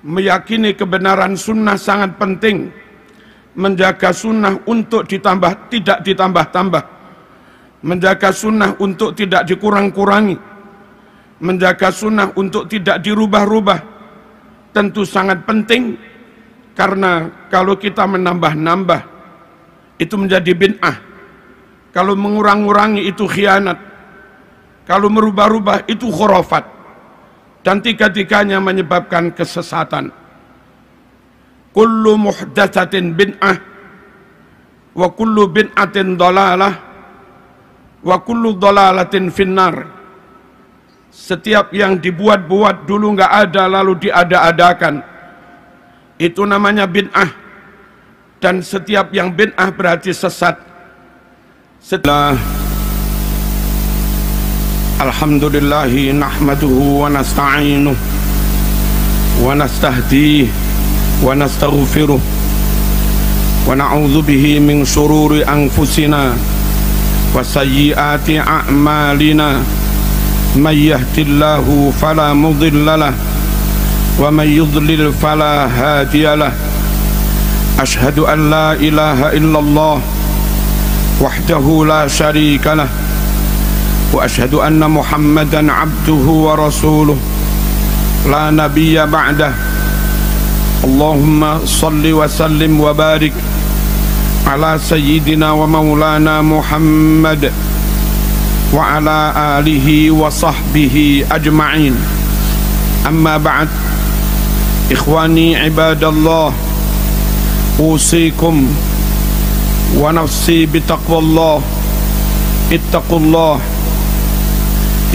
Meyakini kebenaran sunnah sangat penting. Menjaga sunnah untuk ditambah, tidak ditambah-tambah. Menjaga sunnah untuk tidak dikurang-kurangi. Menjaga sunnah untuk tidak dirubah-rubah. Tentu sangat penting, karena kalau kita menambah-nambah, itu menjadi bid'ah. Kalau mengurang-urangi itu khianat. Kalau merubah-rubah itu khurafat. Dan tiga-tiganya menyebabkan kesesatan. Kullu muhdatsatin bid'ah, wa kullu bid'atin dhalalah, wa kullu dhalalatin finnar. Setiap yang dibuat-buat dulu nggak ada lalu diada-adakan, itu namanya bid'ah. Dan setiap yang bid'ah berarti sesat. Setelah Alhamdulillahi nahmaduhu wa nasta'inuh wa nastahdihi wa nastaghfiruh wa na'udzu bihi min syururi anfusina wa sayyiati a'malina may yahdihillahu fala mudhillalah wa may yudlil fala hadiyalah. Asyhadu an la ilaha illallah wahdahu la syarikalah wa asyhadu anna Muhammadan abduhu wa rasuluh la nabiyya ba'dah. Allahumma salli wa sallim wa barik ala sayyidina wa maulana Muhammad wa ala alihi wa sahbihi ajma'in. Amma ba'd. Ikhwani ibadallah, usikum wa nafsi bitaqwallah. Ittaqullah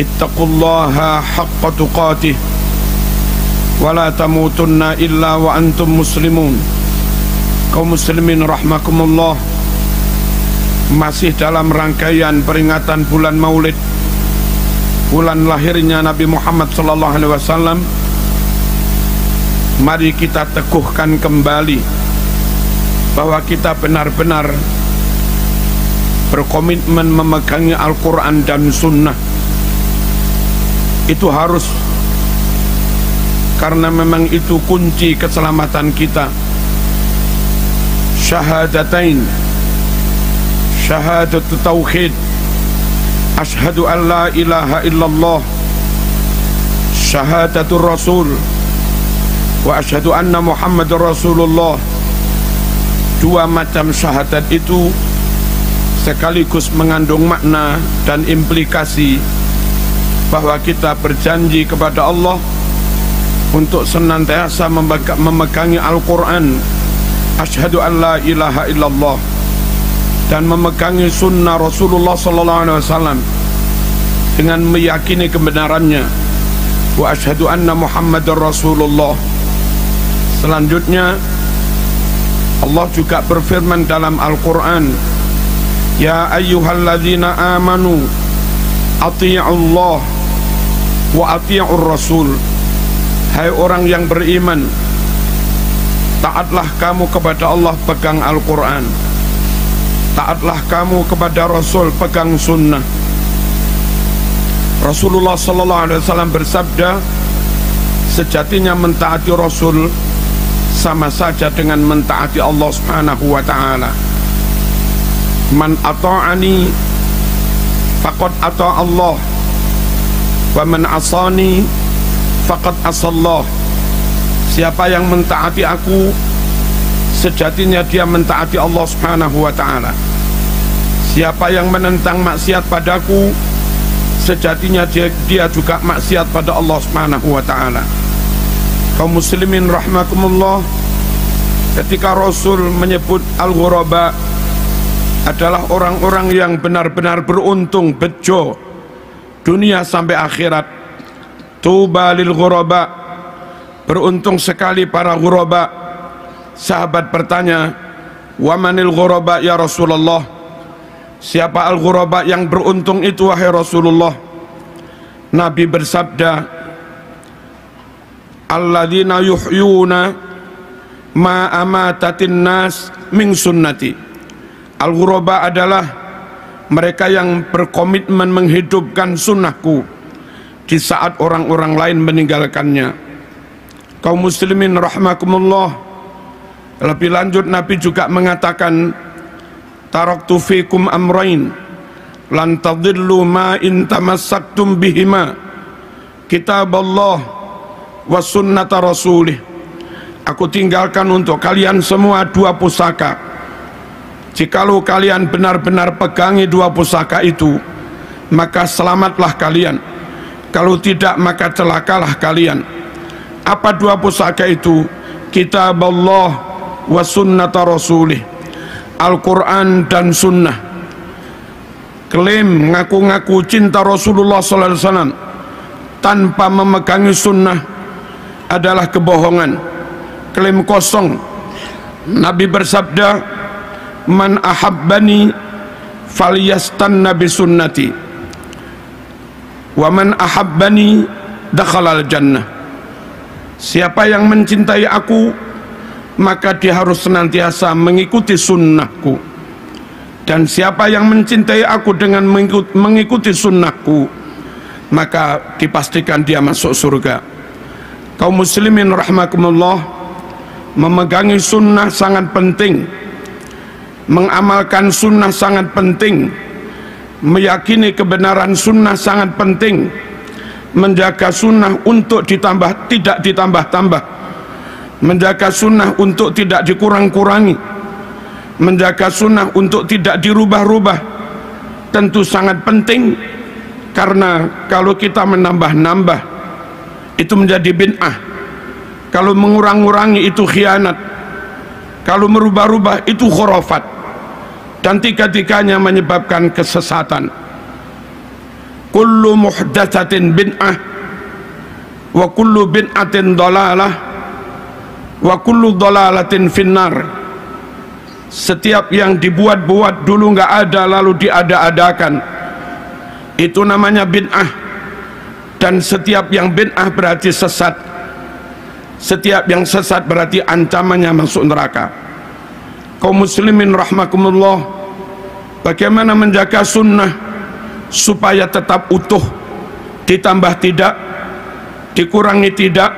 ittaqullaha haqqa tuqatih wa la tamutunna illa wa antum muslimun. Kaum muslimin rahmakumullah, masih dalam rangkaian peringatan bulan Maulid, bulan lahirnya Nabi Muhammad sallallahu alaihi wasallam. Mari kita teguhkan kembali bahwa kita benar-benar berkomitmen memegangi Al-Quran dan Sunnah. Itu harus, karena memang itu kunci keselamatan kita. Syahadatain, syahadatu tauhid, asyhadu an la ilaha illallah, syahadatul rasul, wa asyhadu anna Muhammadur Rasulullah. Dua macam syahadat itu sekaligus mengandung makna dan implikasi bahwa kita berjanji kepada Allah untuk senantiasa memegangi Al-Quran, asyhadu an la ilaha illallah, dan memegangi sunnah Rasulullah sallallahu alaihi wasallam dengan meyakini kebenarannya, wa asyhadu anna Muhammadar Rasulullah. Selanjutnya Allah juga berfirman dalam Al-Quran, ya ayyuhalladzina amanu athi'ullah wa athi'ur rasul. Hai orang yang beriman, taatlah kamu kepada Allah, pegang Al-Quran. Taatlah kamu kepada Rasul, pegang sunnah. Rasulullah sallallahu alaihi wasallam bersabda, sejatinya mentaati Rasul sama saja dengan mentaati Allah subhanahu wa ta'ala. Man ata'ani faqad ata' Allah, wa man asani faqad asallah. Siapa yang mentaati aku, sejatinya dia mentaati Allah subhanahu wa ta'ala. Siapa yang menentang maksiat padaku, sejatinya dia juga maksiat pada Allah subhanahu wa ta'ala. Kaum muslimin rahmakumullah, ketika Rasul menyebut al-ghuraba adalah orang-orang yang benar-benar beruntung, bejo dunia sampai akhirat. Tuba lil ghuraba, beruntung sekali para ghuraba. Sahabat bertanya, wa manil ghuraba ya Rasulullah? Siapa al-ghuraba yang beruntung itu wahai Rasulullah? Nabi bersabda, alladzina yuhyuna ma amatatin nas min sunnati. Al-ghuraba adalah mereka yang berkomitmen menghidupkan sunnahku di saat orang-orang lain meninggalkannya. Kaum muslimin rahimakumullah, lebih lanjut Nabi juga mengatakan, taraktu fikum amrain lan tadillu ma in tamassaktum bihima, kitaballah wa sunnata rasulih. Aku tinggalkan untuk kalian semua dua pusaka. Jikalau kalian benar-benar pegangi dua pusaka itu, maka selamatlah kalian. Kalau tidak, maka celakalah kalian. Apa dua pusaka itu? Kitaballah wa sunnata rasulih, Al-Quran dan sunnah. Klaim ngaku-ngaku cinta Rasulullah SAW tanpa memegangi sunnah adalah kebohongan, klaim kosong. Nabi bersabda, man ahabbani falyastanna bi sunnati wa man ahabbani dakhalal jannah. Siapa yang mencintai aku, maka dia harus senantiasa mengikuti sunnahku, dan siapa yang mencintai aku dengan mengikuti sunnahku, maka dipastikan dia masuk surga. Kaum muslimin rahimakumullah, memegangi sunnah sangat penting, mengamalkan sunnah sangat penting, meyakini kebenaran sunnah sangat penting, menjaga sunnah untuk tidak ditambah-tambah, menjaga sunnah untuk tidak dikurang-kurangi, menjaga sunnah untuk tidak dirubah-rubah, tentu sangat penting. Karena kalau kita menambah-nambah, itu menjadi bid'ah. Kalau mengurang-urangi, itu khianat. Kalau merubah-rubah, itu khurafat. Dan tiga-tiganya menyebabkan kesesatan. Kullu muhdatsatin bid'ah wa kullu bid'atin dhalalah wa kullu dhalalatin finnar. Setiap yang dibuat-buat dulu nggak ada lalu diada-adakan, itu namanya bid'ah. Dan setiap yang bid'ah berarti sesat. Setiap yang sesat berarti ancamannya masuk neraka. Kaum muslimin rahimakumullah, bagaimana menjaga sunnah supaya tetap utuh, ditambah tidak, dikurangi tidak,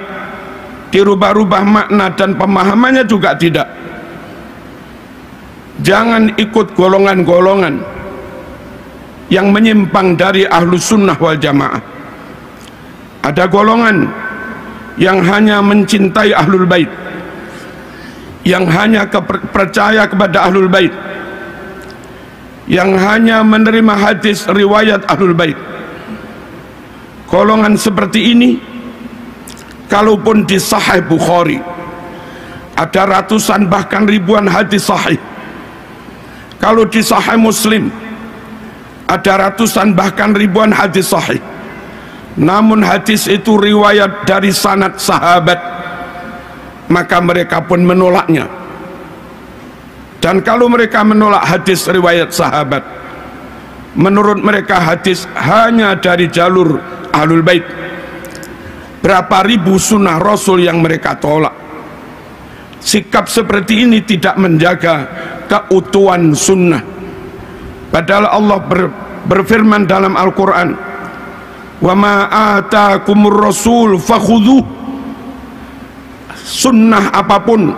dirubah-rubah makna dan pemahamannya juga tidak. Jangan ikut golongan-golongan yang menyimpang dari ahlus sunnah wal jamaah. Ada golongan yang hanya mencintai ahlul bait, yang hanya percaya kepada ahlul bait, yang hanya menerima hadis riwayat ahlul bait. Golongan seperti ini, kalaupun di Sahih Bukhari ada ratusan bahkan ribuan hadis sahih, kalau di Sahih Muslim ada ratusan bahkan ribuan hadis sahih, namun hadis itu riwayat dari sanad sahabat, maka mereka pun menolaknya. Dan kalau mereka menolak hadis riwayat sahabat, menurut mereka hadis hanya dari jalur ahlul bait. Berapa ribu sunnah Rasul yang mereka tolak. Sikap seperti ini tidak menjaga keutuhan sunnah. Padahal Allah berfirman dalam Al-Quran, wa ma atakumur rasul fakhudhuh. Sunnah apapun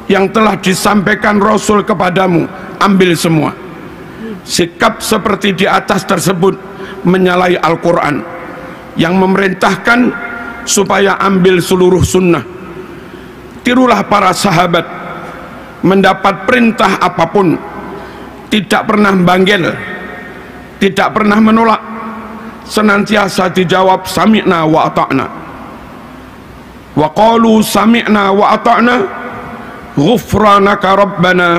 yang telah disampaikan Rasul kepadamu, ambil semua. Sikap seperti di atas tersebut menyalahi Al-Quran yang memerintahkan supaya ambil seluruh sunnah. Tirulah para sahabat, mendapat perintah apapun tidak pernah banggel, tidak pernah menolak, senantiasa dijawab sami'na wa ata'na. Wa qalu sami'na wa ata'na ghufranaka rabbana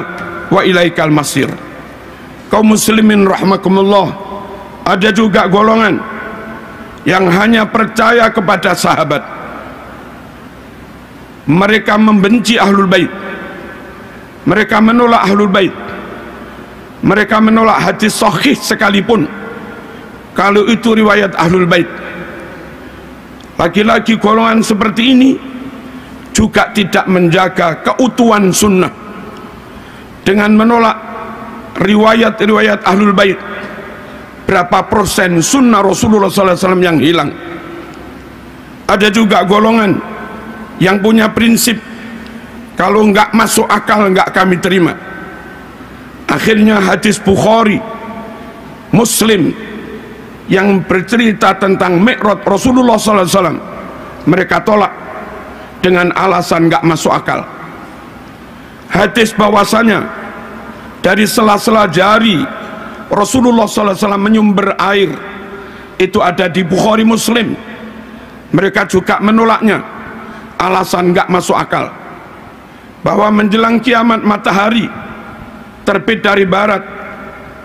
wa ilaikal masir. Kaum muslimin rahimakumullah, ada juga golongan yang hanya percaya kepada sahabat. Mereka membenci ahlul bait, mereka menolak ahlul bait, mereka menolak hadis sahih sekalipun kalau itu riwayat ahlul bait. Lagi-lagi golongan seperti ini juga tidak menjaga keutuhan sunnah dengan menolak riwayat-riwayat ahlul bait. Berapa persen sunnah Rasulullah SAW yang hilang? Ada juga golongan yang punya prinsip kalau nggak masuk akal nggak kami terima. Akhirnya hadis Bukhari, Muslim yang bercerita tentang Mi'raj Rasulullah SAW mereka tolak dengan alasan nggak masuk akal. Hadis bahwasanya dari sela-sela jari Rasulullah SAW menyumber air itu ada di Bukhari, Muslim, mereka juga menolaknya. Alasan nggak masuk akal bahwa menjelang kiamat matahari terbit dari barat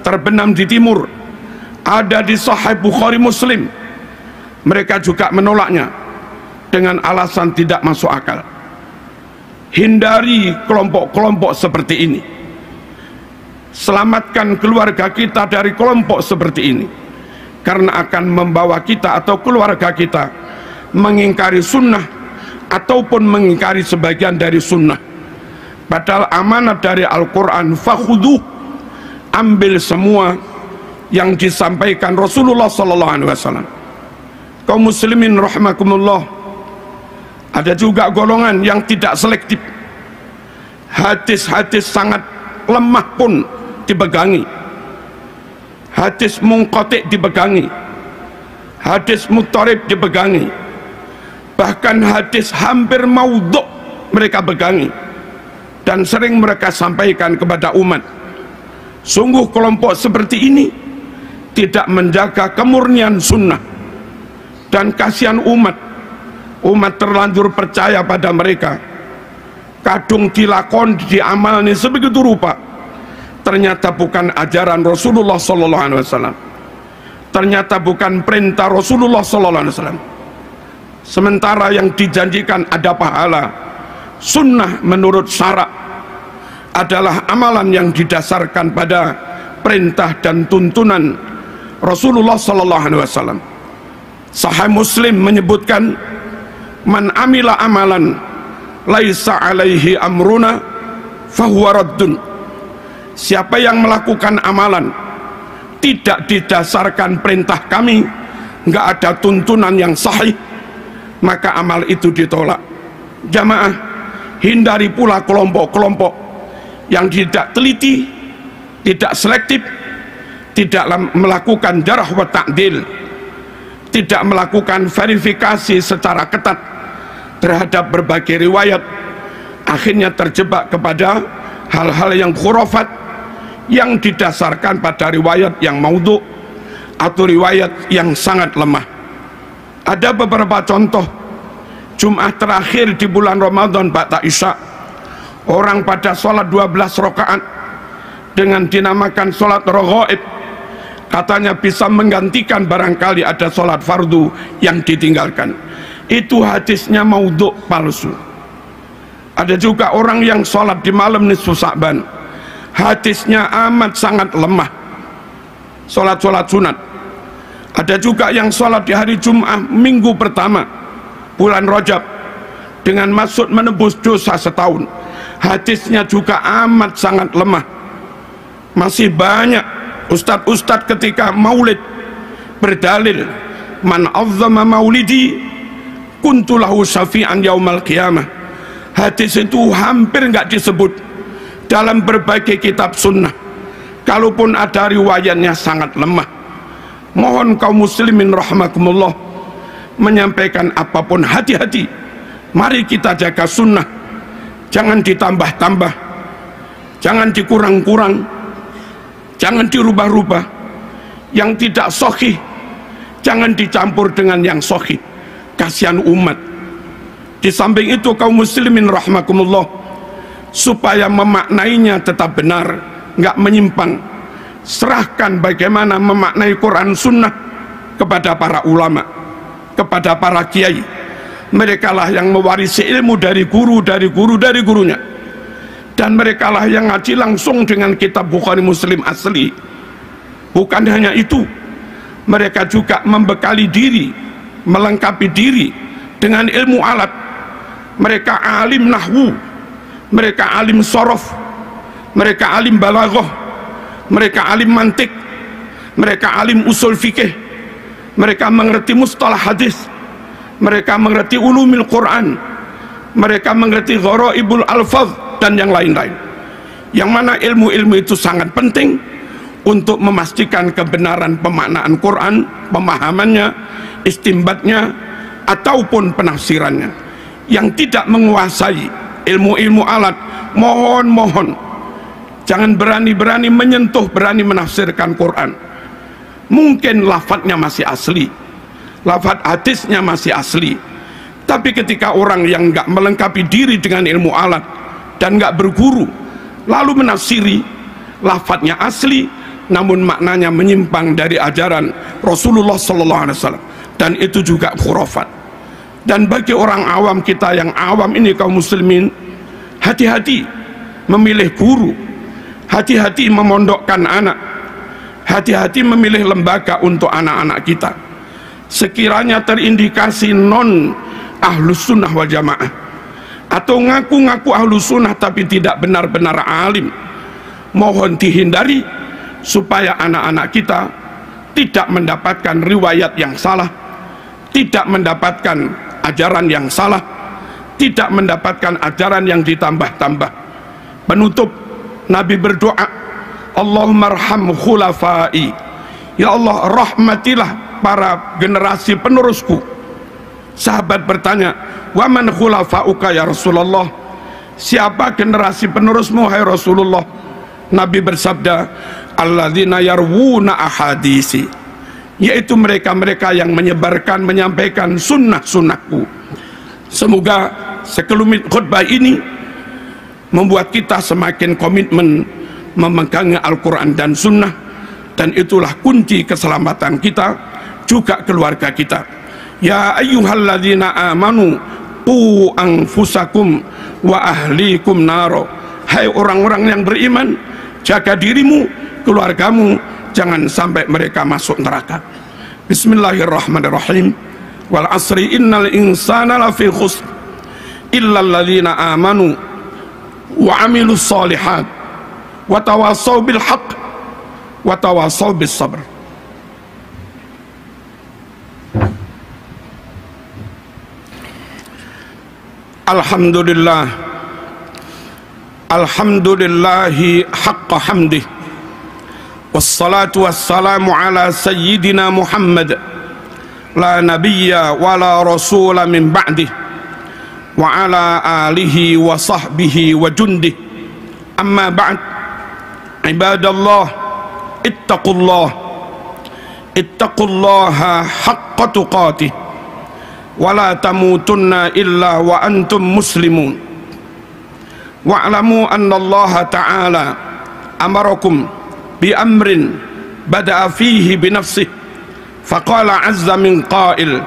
terbenam di timur ada di Sahih Bukhari, Muslim, mereka juga menolaknya dengan alasan tidak masuk akal. Hindari kelompok-kelompok seperti ini, selamatkan keluarga kita dari kelompok seperti ini, karena akan membawa kita atau keluarga kita mengingkari sunnah ataupun mengingkari sebagian dari sunnah. Padahal amanat dari Al-Quran, fakhuduh, ambil semua yang disampaikan Rasulullah SAW. Kaum muslimin rahimakumullah, ada juga golongan yang tidak selektif. Hadis-hadis sangat lemah pun dipegangi, hadis munqati dipegangi, hadis muttarib dipegangi, bahkan hadis hampir maudhu' mereka pegangi dan sering mereka sampaikan kepada umat. Sungguh kelompok seperti ini tidak menjaga kemurnian sunnah, dan kasihan umat terlanjur percaya pada mereka, kadung dilakon diamalni sebegitu rupa, ternyata bukan ajaran Rasulullah SAW, ternyata bukan perintah Rasulullah SAW. Sementara yang dijanjikan ada pahala, sunnah menurut syarak adalah amalan yang didasarkan pada perintah dan tuntunan Rasulullah SAW. Sahih Muslim menyebutkan, man amila amalan laisa alaihi amruna fahuwa raddun. Siapa yang melakukan amalan tidak didasarkan perintah kami, nggak ada tuntunan yang sahih, maka amal itu ditolak. Jamaah, hindari pula kelompok-kelompok yang tidak teliti, tidak selektif, tidak melakukan jarh wa ta'dil, tidak melakukan verifikasi secara ketat terhadap berbagai riwayat, akhirnya terjebak kepada hal-hal yang khurafat yang didasarkan pada riwayat yang maudhu' atau riwayat yang sangat lemah. Ada beberapa contoh. Jumat terakhir di bulan Ramadan ba'da Isya, orang pada sholat 12 rakaat dengan dinamakan sholat raghaib, katanya bisa menggantikan barangkali ada sholat fardu yang ditinggalkan. Itu hadisnya maudhu', palsu. Ada juga orang yang sholat di malam nisfu Sa'ban, hadisnya amat sangat lemah, sholat-sholat sunat. Ada juga yang sholat di hari Jum'ah minggu pertama bulan Rajab dengan maksud menebus dosa setahun, hadisnya juga amat sangat lemah. Masih banyak ustadz-ustadz ketika maulid berdalil, man azzama maulidi kuntulahu syafi'an yaumal qiyamah. Hadis itu hampir nggak disebut dalam berbagai kitab sunnah, kalaupun ada riwayatnya sangat lemah. Mohon kaum muslimin rahimakumullah menyampaikan apapun, hati-hati. Mari kita jaga sunnah, jangan ditambah-tambah, jangan dikurang-kurang, jangan dirubah-rubah. Yang tidak sahih jangan dicampur dengan yang sahih, kasihan umat. Di samping itu kaum muslimin rahimakumullah, supaya memaknainya tetap benar, nggak menyimpang, serahkan bagaimana memaknai Quran sunnah kepada para ulama, kepada para kiai. Mereka lah yang mewarisi ilmu dari guru, dari gurunya, dan mereka lah yang ngaji langsung dengan kitab Bukhari, Muslim asli. Bukan hanya itu, mereka juga membekali diri, melengkapi diri dengan ilmu alat. Mereka alim nahwu, mereka alim sorof, mereka alim balaghah, mereka alim mantik, mereka alim usul fikih, mereka mengerti mustalah hadis, mereka mengerti ulumil Quran, mereka mengerti gharaibul alfaz dan yang lain-lain, yang mana ilmu-ilmu itu sangat penting untuk memastikan kebenaran pemaknaan Quran, pemahamannya, istimbatnya, ataupun penafsirannya. Yang tidak menguasai ilmu-ilmu alat, mohon jangan berani-berani menyentuh, berani menafsirkan Quran. Mungkin lafadznya masih asli, lafadz hadisnya masih asli, tapi ketika orang yang nggak melengkapi diri dengan ilmu alat dan nggak berguru lalu menafsiri, lafadznya asli namun maknanya menyimpang dari ajaran Rasulullah SAW, dan itu juga khurafat. Dan bagi orang awam, kita yang awam ini, kaum muslimin, hati-hati memilih guru, hati-hati memondokkan anak, hati-hati memilih lembaga untuk anak-anak kita. Sekiranya terindikasi non ahlus sunnah wal jamaah, atau ngaku-ngaku ahlus sunnah tapi tidak benar-benar alim, mohon dihindari, supaya anak-anak kita tidak mendapatkan riwayat yang salah, tidak mendapatkan ajaran yang salah, tidak mendapatkan ajaran yang ditambah-tambah. Penutup, Nabi berdoa, Allahumma arham khulafai, ya Allah rahmatilah para generasi penerusku. Sahabat bertanya, wa man khulafauka ya Rasulullah, siapa generasi penerusmu hai Rasulullah? Nabi bersabda, alladzina yarwuna ahadisi, yaitu mereka-mereka yang menyebarkan, menyampaikan sunnah-sunnahku. Semoga sekelumit khutbah ini membuat kita semakin komitmen memegang Al-Quran dan sunnah, dan itulah kunci keselamatan kita, juga keluarga kita. Ya ayyuhalladzina amanu qu anfusakum wa ahlikum naro, hai orang-orang yang beriman, jaga dirimu, keluargamu, jangan sampai mereka masuk neraka. Bismillahirrahmanirrahim. Wal asri innal insana lafi khusr illa alladzina amanu wa amilus solihat wa tawasaw bil haqq wa tawasaw bis sabr. Alhamdulillah, alhamdulillahi haqqa hamdih, wassalatu wassalamu ala sayyidina Muhammad, la nabiyya wa la rasula min ba'dih, wa ala alihi wa sahbihi wa jundih. Amma ba'd, ibadallah, ittaqullaha haqqa tuqatih, wa la tamutunna illa wa antum muslimun. Wa'lamu anna Allah ta'ala amarakum bi amrin bada'a fihi bi nafsihi, faqala azza min qail,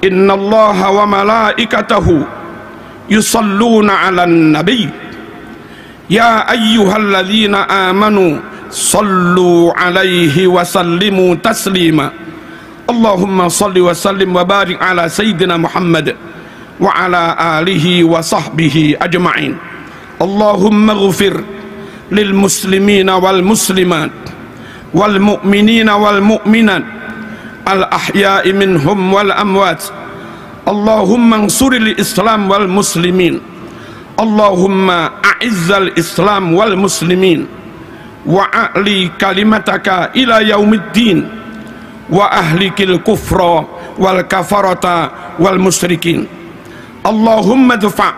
inna Allah wa malaikatahu yusalluna 'alan nabiy, ya ayyuhalladzina amanu sallu 'alaihi wa sallimu taslima. Allahumma salli wa sallim wa barik ala sayyidina Muhammad wa ala alihi wa sahbihi ajma'in. Allahumma ghfir lil muslimina wal muslimat wal mu'minina wal mu'minat al ahya'i minhum wal amwat. Allahumma ansuril islam wal muslimin. Allahumma a'izzal islam wal muslimin wa a'li kalimataka ila yaumiddin wa ahlikil kufra wal kafarata wal musyrikin. Allahumma dfa'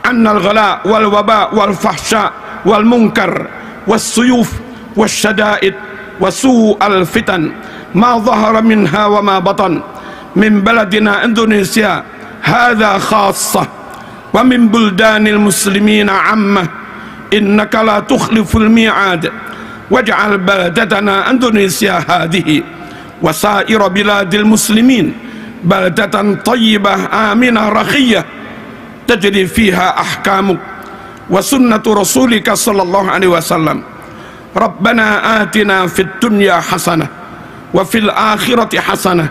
anna al-ghala wal waba wal fahsya wal munkar was suyuf was syada'id wa su'al fitan ma dhahara minha wa ma batan min baladina Indonesia hadha khassah wa min buldanil muslimina ammah, innaka la tukhliful mi'ad waj'al baladatana Indonesia hadhihi wa sa'ira biladil muslimin baladatan tayyibah aminah rakhiyah tajri fiha ahkamuk wa sunnatu rasulika sallallahu alaihi wasallam. Rabbana atina fid dunya hasanah wa fil akhirati hasanah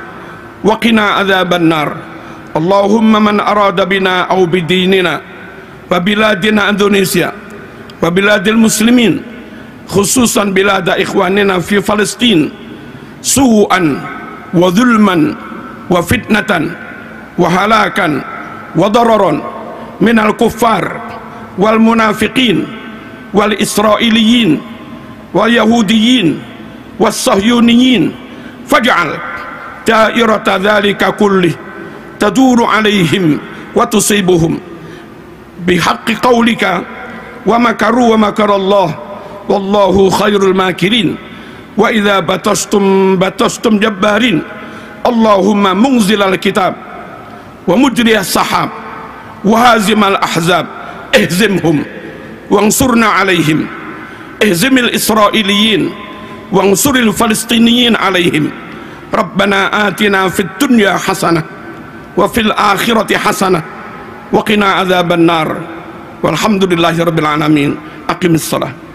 wa qina adzaban nar. Allahumma man arada bina aw bidinina wa biladina Indonesia wa biladil muslimin, khususan bilada ikhwanina fi Palestin, su'an wa zulman wa fitnatan wa halakan wa dararan minal kuffar wal munafiqin wal israiliyin wal yahudiyin was sahyuniyin faj'al da'irata dzalika kulli taduru alaihim wa tusibuhum bihaqqi qaulika wa makaru wa makarallah wallahu khairul makirin wa idza batastum jabbarin Allahumma munzilal kitab wa mujriyas sahab wa hazimal ahzab ihzimhum wansurna alaihim ihzimil israiliyin wansuril falistiniyin alaihim rabbana atina fid dunya hasanah wa fil akhirati hasanah wa qina adzaban nar walhamdulillahi rabbil alamin aqimis salah.